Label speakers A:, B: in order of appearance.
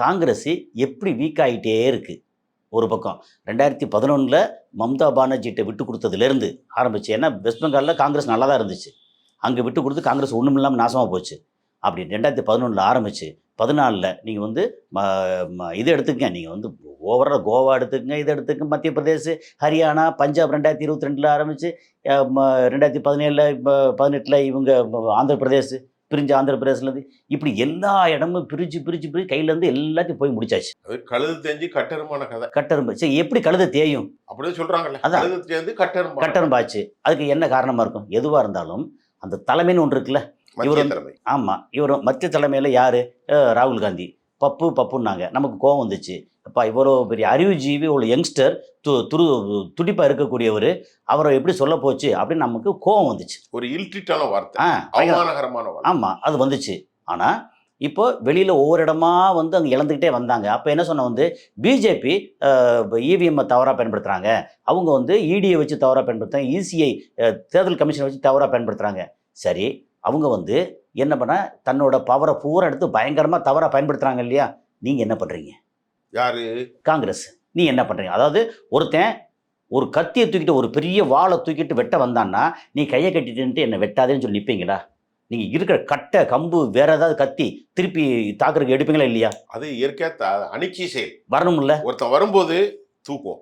A: காங்கிரஸ் எப்படி வீக் ஆகிட்டே இருக்குது. ஒரு பக்கம் 2011 மம்தா பானர்ஜிட்ட விட்டு கொடுத்ததுலேருந்து ஆரம்பிச்சு. ஏன்னா வெஸ்ட் பெங்காலில் காங்கிரஸ் நல்லா தான் இருந்துச்சு. அங்கே விட்டு கொடுத்து காங்கிரஸ் ஒன்றும் இல்லாமல் நாசமாக போச்சு. அப்படி 2011 ஆரம்பிச்சு 14 நீங்கள் வந்து இது எடுத்துக்கங்க. நீங்கள் வந்து ஓவராக கோவா எடுத்துக்கங்க, இதை எடுத்துக்கங்க, மத்திய பிரதேஷ், ஹரியானா, பஞ்சாப் 2022 ஆரம்பிச்சு 2017 இப்போ 18 இவங்க ஆந்திர பிரதேஷ் பிரிஞ்ச ஆந்திர பிரதேசலேருந்து இப்படி எல்லா இடமும் பிரித்து பிரித்து பிரித்து கையிலேருந்து எல்லாத்தையும் போய் முடிச்சாச்சு.
B: கழுது தேஞ்சு கட்டருமான கதை.
A: கட்டரும்பு சரி, எப்படி கழுதை தேயும்
B: அப்படியே சொல்றாங்கல்ல.
A: அதான்
B: கழுது தேஞ்சு
A: கட்டரும்பாச்சு. அதுக்கு என்ன காரணமாக இருக்கும்? எதுவாக இருந்தாலும் அந்த தலைமைன்னு ஒன்று இருக்குல்ல. இவர்
B: தலைமை.
A: ஆமாம், இவர் மத்திய தலைமையில் யார்? ராகுல் காந்தி. பப்புன்னாங்க. நமக்கு கோவம் வந்துச்சு. அப்பா இவ்வளோ பெரிய அறிவுஜீவி, ஒரு யங்ஸ்டர், துடிப்பாக இருக்கக்கூடியவர், அவரை எப்படி சொல்ல போச்சு அப்படின்னு நமக்கு கோவம் வந்துச்சு.
B: ஒரு இல்ட்ரிட்டான வார்த்தை, அவமானகரமான வார்த்தை.
A: ஆமாம், அது வந்துச்சு. ஆனால் இப்போ வெளியில் ஒவ்வொரு இடமா வந்து அங்கே இழந்துக்கிட்டே வந்தாங்க. அப்போ என்ன சொன்ன வந்து பிஜேபி இவிஎம்மை தவறாக பயன்படுத்துகிறாங்க, அவங்க வந்து இடியை வச்சு தவறாக பயன்படுத்துகிறாங்க, இசிஐ தேர்தல் கமிஷனை வச்சு தவறாக பயன்படுத்துகிறாங்க. சரி, அவங்க வந்து என்ன பண்ண தன்னோட பவரை பூரா எடுத்து பயங்கரமாக தவறாக பயன்படுத்துகிறாங்க இல்லையா? நீங்கள் என்ன பண்ணுறீங்க?
B: யாரு?
A: காங்கிரஸ். நீ என்ன பண்ணுறீங்க? அதாவது ஒருத்தன் ஒரு கத்தியை தூக்கிட்டு, ஒரு பெரிய வாளை தூக்கிட்டு வெட்ட வந்தான்னா, நீ கையை கட்டிட்டு என்னை வெட்டாதேன்னு சொல்லி நிற்பீங்களா? நீங்கள் இருக்கிற கட்டை கம்பு வேற ஏதாவது கத்தி திருப்பி தாக்குறதுக்கு எடுப்பீங்களா இல்லையா?
B: அது இயற்கையாக அணிச்சி செயல்.
A: வரணும்ல.
B: ஒருத்தன் வரும்போது தூக்கும்.